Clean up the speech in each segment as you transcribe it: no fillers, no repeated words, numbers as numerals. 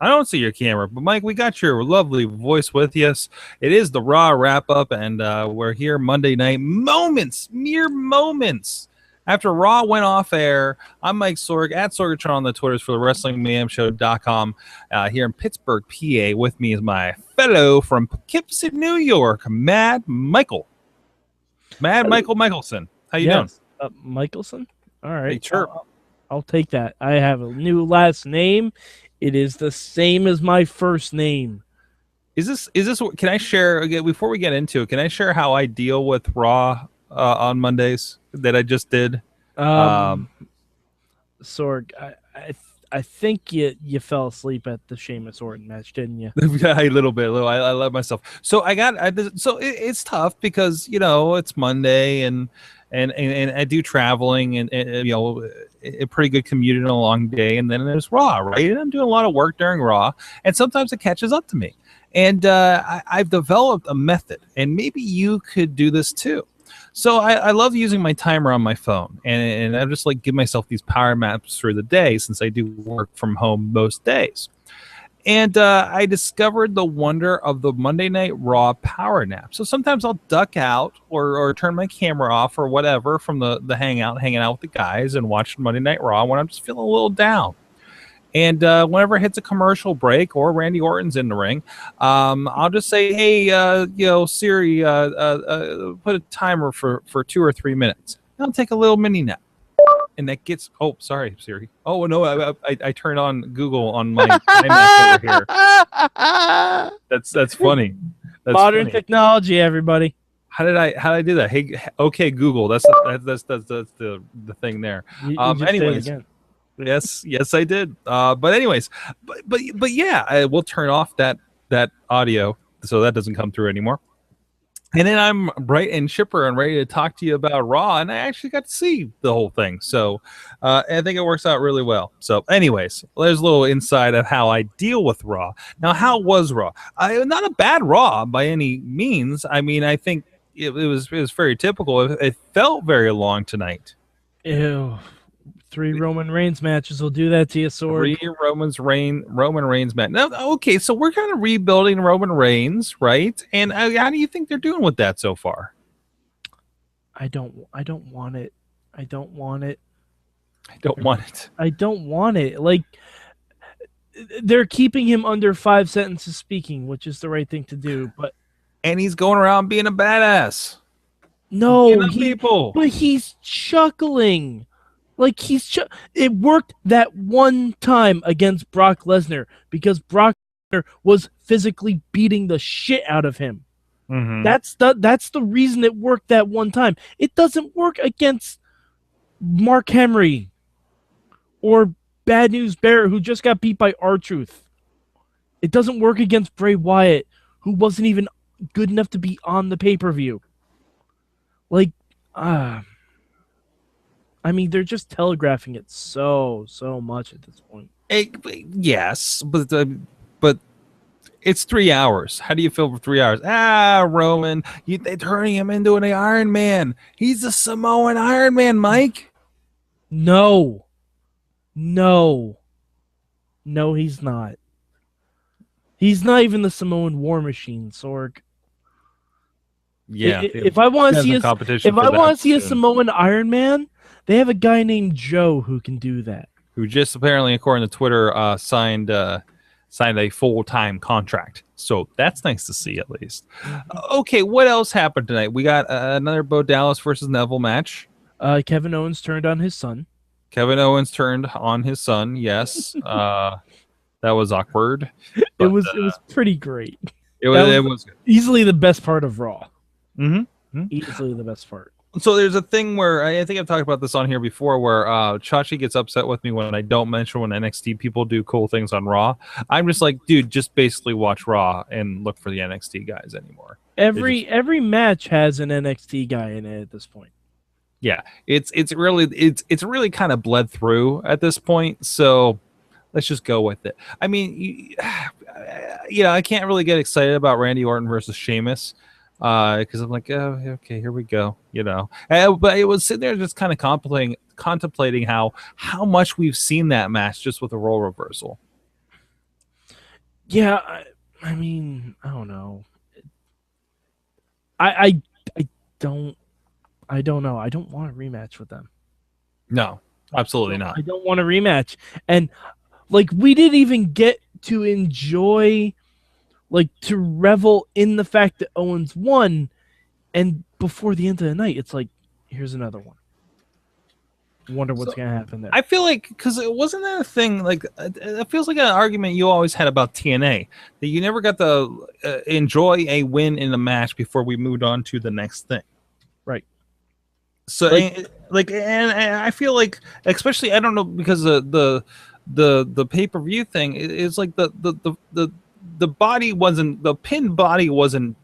I don't see your camera, but Mike, we got your lovely voice with us. It is the Raw Wrap Up, and we're here Monday night. Mere moments after Raw went off air. I'm Mike Sorg at Sorgatron on the Twitters for the WrestlingMayhemShow.com here in Pittsburgh, PA. With me is my fellow from Poughkeepsie, New York, Mad Michael. Michael Michelson. How you doing? Michelson? All right. Hey, sure. I'll take that. I have a new last name. It is the same as my first name. Is this? Can I share again before we get into it? Can I share how I deal with Raw on Mondays that I just did? Sorg, I think you fell asleep at the Sheamus Orton match, didn't you? Yeah, a little bit. I love myself. So it's tough because it's Monday and I do traveling and a pretty good commute and a long day, and then there's Raw, right? And I'm doing a lot of work during Raw, and sometimes it catches up to me. And I've developed a method, and maybe you could do this too. So I love using my timer on my phone, and I just give myself these power maps through the day since I do work from home most days. And I discovered the wonder of the Monday Night Raw power nap. So sometimes I'll duck out or turn my camera off or whatever from the hanging out with the guys and watch Monday Night Raw when I'm just feeling a little down. And whenever it hits a commercial break or Randy Orton's in the ring, I'll just say, hey, Siri, put a timer for 2 or 3 minutes. I'll take a little mini nap. And that gets. Oh, sorry, Siri. Oh no, I turned on Google on my iMac over here. That's funny. That's modern funny. Technology, everybody. How did I do that? Hey, okay, Google. That's the thing there. Anyways, yes, I did. But anyways, but yeah, we'll turn off that audio so that doesn't come through anymore. And then I'm bright and chipper and ready to talk to you about Raw, and I actually got to see the whole thing. So I think it works out really well. So anyways, there's a little insight of how I deal with Raw. Now, how was Raw? Not a bad Raw by any means. I mean, I think it was very typical. It felt very long tonight. Ew. 3 Roman Reigns matches will do that to you, Sorg. 3 Roman Reigns match. Now, okay, so we're kind of rebuilding Roman Reigns, right? And how do you think they're doing with that so far? I don't want it. I don't want it. I don't want it. I don't want it. Like, they're keeping him under 5 sentences speaking, which is the right thing to do. And he's going around being a badass. No, but he's chuckling. Like, it worked that one time against Brock Lesnar because Brock Lesnar was physically beating the shit out of him. Mm-hmm. That's the reason it worked that one time. It doesn't work against Mark Henry or Bad News Barrett, who just got beat by R-Truth. It doesn't work against Bray Wyatt, who wasn't even good enough to be on the pay-per-view. I mean, they're just telegraphing it so much at this point. Yes, but it's 3 hours. How do you feel for 3 hours? Roman, they're turning him into an Iron Man. He's a Samoan Iron Man, Mike. No, he's not. He's not even the Samoan War Machine, Sorg. Yeah. If I want to see a Samoan Iron Man, they have a guy named Joe who can do that. Who just apparently, according to Twitter, signed a full-time contract. So that's nice to see, at least. Okay, what else happened tonight? We got another Bo Dallas versus Neville match. Kevin Owens turned on his son. Yes. That was awkward. But, it was pretty great. It was good. Easily the best part of Raw. Mm-hmm. Easily the best part. So there's a thing where I think I've talked about this on here before, where Chachi gets upset with me when I don't mention when NXT people do cool things on Raw. I'm just like, dude, just basically watch Raw and look for the NXT guys anymore. Every match has an NXT guy in it at this point. Yeah, it's really kind of bled through at this point. So let's just go with it. I mean, I can't really get excited about Randy Orton versus Sheamus. Because I'm like, oh, okay, here we go, But it was sitting there just kind of contemplating how much we've seen that match just with a role reversal. Yeah, I mean, I don't know. I don't I don't know. I don't want a rematch with them. No, absolutely not. I don't want a rematch. And like we didn't even get to enjoy like to revel in the fact that Owens won, and before the end of the night, it's like, here's another one. Wonder what's So, gonna happen there. I feel like because it wasn't that a thing. Like it feels like an argument you always had about TNA that you never got to enjoy a win in a match before we moved on to the next thing. Right. So and I feel like especially I don't know because the pay-per-view thing is like the body wasn't the pin body wasn't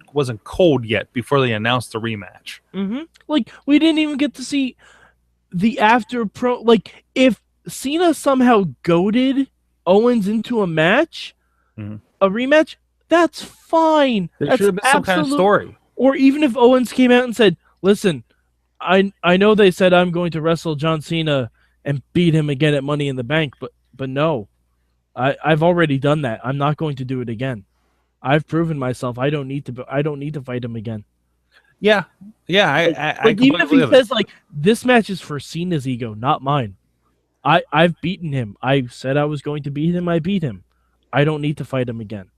cold yet before they announced the rematch. Mm-hmm. Like we didn't even get to see the after pro. Like if Cena somehow goaded Owens into a match, a rematch, that's fine. There That's should have been some kind of story. Or even if Owens came out and said, "Listen, I know they said I'm going to wrestle John Cena and beat him again at Money in the Bank, but no, I've already done that. I'm not going to do it again. I've proven myself. I don't need to fight him again." Yeah, yeah. I Even if he completely says like this match is for Cena's ego, not mine. I've beaten him. I said I was going to beat him. I beat him. I don't need to fight him again.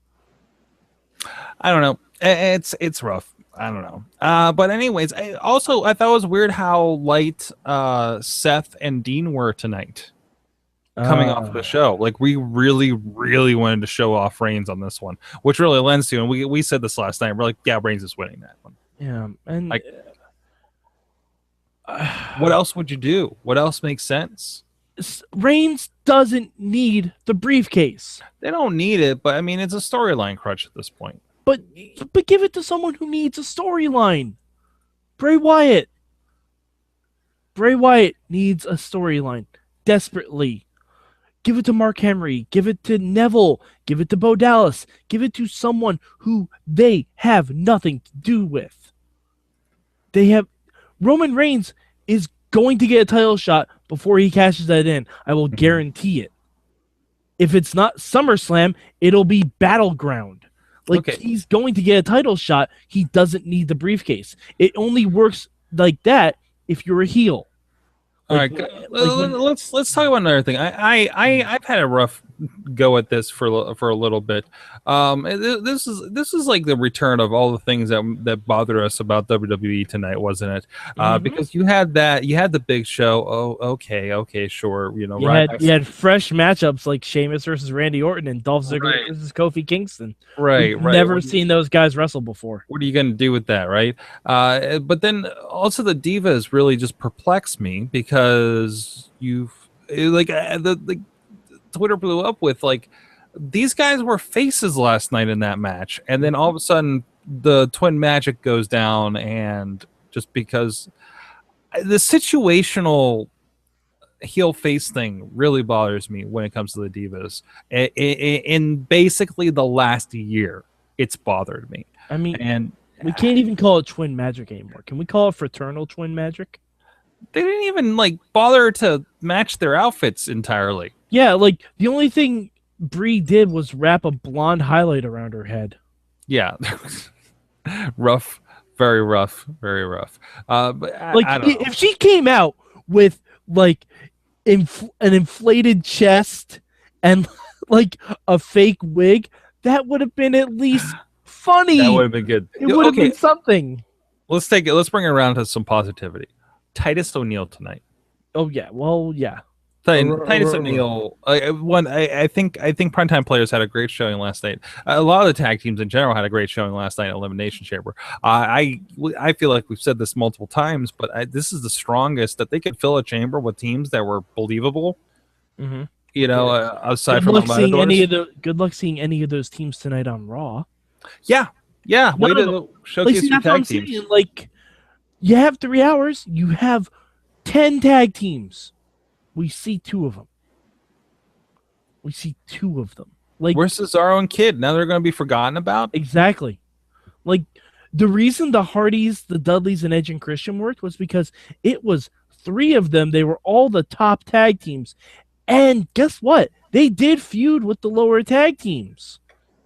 I don't know. It's rough. I don't know. But anyways, I thought it was weird how light Seth and Dean were tonight coming off of the show. Like we really, really wanted to show off Reigns on this one, which really lends to, and we said this last night. We're like, yeah, Reigns is winning that one. Yeah, and like, what else would you do? What else makes sense? Reigns doesn't need the briefcase. They don't need it, but I mean, it's a storyline crutch at this point. But give it to someone who needs a storyline. Bray Wyatt. Bray Wyatt needs a storyline desperately. Give it to Mark Henry. Give it to Neville. Give it to Bo Dallas. Give it to someone who they have nothing to do with. They have Roman Reigns is going to get a title shot before he cashes that in. I will guarantee it. If it's not SummerSlam, it'll be Battleground. Like he's going to get a title shot. He doesn't need the briefcase. It only works like that if you're a heel. All right, let's talk about another thing. I've had a rough go at this for a little bit. This is like the return of all the things that bothered us about WWE tonight, wasn't it? Because you had the big show. Oh, okay, sure. You know, you had fresh matchups like Sheamus versus Randy Orton and Dolph Ziggler versus Kofi Kingston. Right. Never seen those guys wrestle before. What are you going to do with that, right? But then also the Divas really just perplex me because the Twitter blew up with like these guys were faces last night in that match, and then all of a sudden the twin magic goes down, and just because the situational heel face thing really bothers me when it comes to the Divas. In basically the last year, it's bothered me. I mean, and we can't even call it twin magic anymore. Can we call it fraternal twin magic? They didn't even like bother to match their outfits entirely. Yeah, like the only thing Brie did was wrap a blonde highlight around her head. Yeah. Rough, very rough, very rough. But I don't know. If she came out with like an inflated chest and like a fake wig, that would have been at least funny. That would have been good. It would have been something. Let's bring it around to some positivity. Titus O'Neal tonight. Oh yeah, well yeah. Titus O'Neal. I think Primetime Players had a great showing last night. A lot of the tag teams in general had a great showing last night at Elimination Chamber. I feel like we've said this multiple times, but this is the strongest that they could fill a chamber with teams that were believable. Mm-hmm. You know, aside from good luck seeing any of those teams tonight on Raw. Yeah. Way to showcase your tag teams. Saying, like, you have 3 hours. You have 10 tag teams. We see 2 of them. Like, where's Cesaro and Kid? Now they're going to be forgotten about? Exactly. Like, the reason the Hardys, the Dudleys, and Edge and Christian worked was because it was 3 of them. They were all the top tag teams. And guess what? They did feud with the lower tag teams.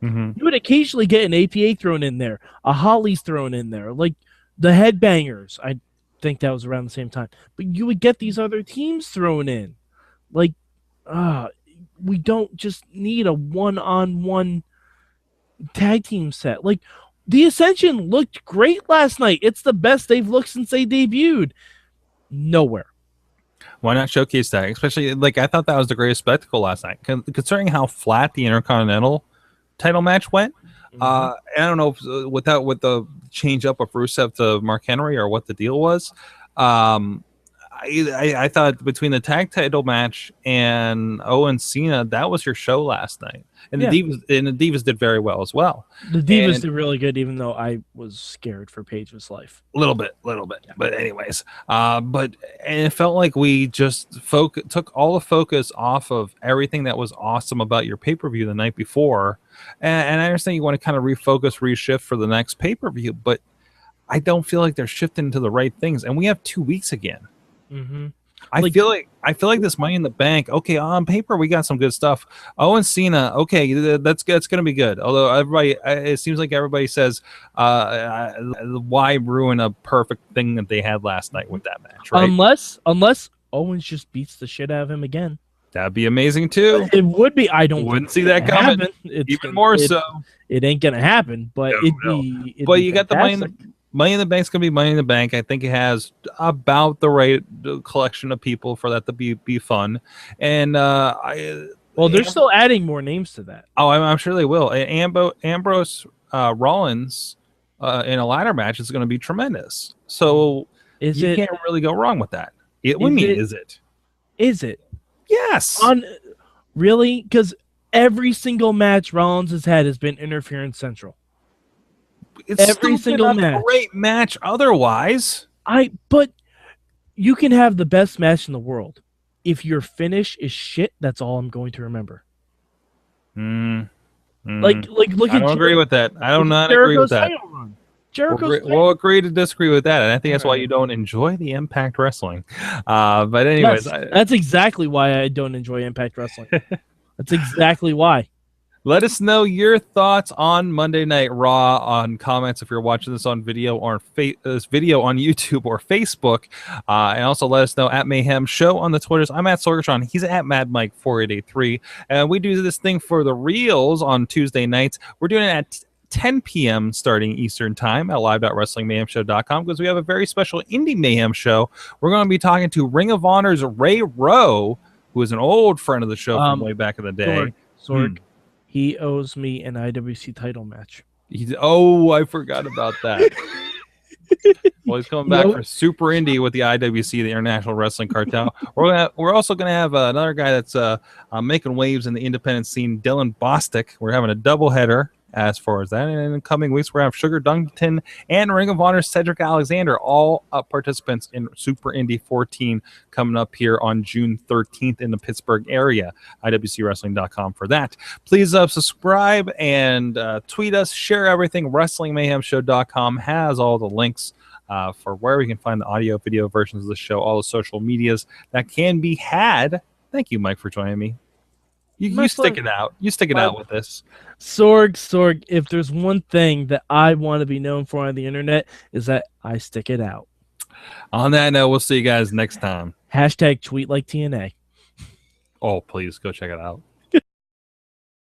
Mm-hmm. You would occasionally get an APA thrown in there, a Holly's thrown in there, like the Headbangers. I think that was around the same time. But you would get these other teams thrown in. Like, we don't just need a one-on-one tag team set. Like, the Ascension looked great last night. It's the best they've looked since they debuted. Nowhere. Why not showcase that? Especially, like, I thought that was the greatest spectacle last night, considering how flat the Intercontinental title match went. And I don't know if, with the change up of Rusev to Mark Henry or what the deal was. I thought between the tag title match and Owen Cena, that was your show last night, and the Divas did very well as well. The Divas did really good, even though I was scared for Paige's life. A little bit. Yeah. But anyways, and it felt like we just took all the focus off of everything that was awesome about your pay-per-view the night before. And I understand you want to kind of refocus, reshift for the next pay-per-view, but I don't feel like they're shifting to the right things. And we have 2 weeks again. Mm-hmm. I feel like this Money in the Bank. Okay, on paper we got some good stuff. Owen Cena. Okay, that's going to be good. Although it seems like everybody says, why ruin a perfect thing that they had last night with that match? Right? Unless Owens just beats the shit out of him again. That'd be amazing too. It would be. Wouldn't see that coming. Even more so. It ain't gonna happen. But But you got the Money in the Bank's gonna be Money in the Bank. I think it has about the right collection of people for that to be fun. And they're still adding more names to that. Oh, I'm sure they will. Ambrose Rollins in a ladder match is going to be tremendous. So you can't really go wrong with that. Is it? Is it? Yes. Really? Because every single match Rollins has had has been interference central. It's every single match. Great match otherwise. But you can have the best match in the world. If your finish is shit, that's all I'm going to remember. Look I don't agree with that. I do not agree with that. We'll agree to disagree with that, and I think that's why you don't enjoy the Impact Wrestling. But anyways, that's exactly why I don't enjoy Impact Wrestling. That's exactly why. Let us know your thoughts on Monday Night Raw on comments if you're watching this on video or this video on YouTube or Facebook. And also let us know at Mayhem Show on the Twitters. I'm at Sorgatron. He's at MadMike4883. And we do this thing for the reels on Tuesday nights. We're doing it at 10 p.m. starting Eastern Time at live.wrestlingmayhemshow.com because we have a very special Indie Mayhem show. We're going to be talking to Ring of Honor's Ray Rowe, who is an old friend of the show from way back in the day. Sorg. He owes me an IWC title match. I forgot about that. Well, he's coming back for Super Indie with the IWC, the International Wrestling Cartel. We're also going to have another guy that's making waves in the independent scene, Dylan Bostic. We're having a doubleheader as far as that. And in the coming weeks, we're going to have Sugar Duncton and Ring of Honor Cedric Alexander, all participants in Super Indie 14 coming up here on June 13th in the Pittsburgh area. IWCWrestling.com for that. Please subscribe and tweet us, share everything. WrestlingMayhemShow.com has all the links for where we can find the audio, video versions of the show, all the social medias that can be had. Thank you, Mike, for joining me. You stick it out. You stick it out with this. Sorg, if there's one thing that I want to be known for on the internet is that I stick it out. On that note, we'll see you guys next time. # tweet like TNA. Oh, please go check it out.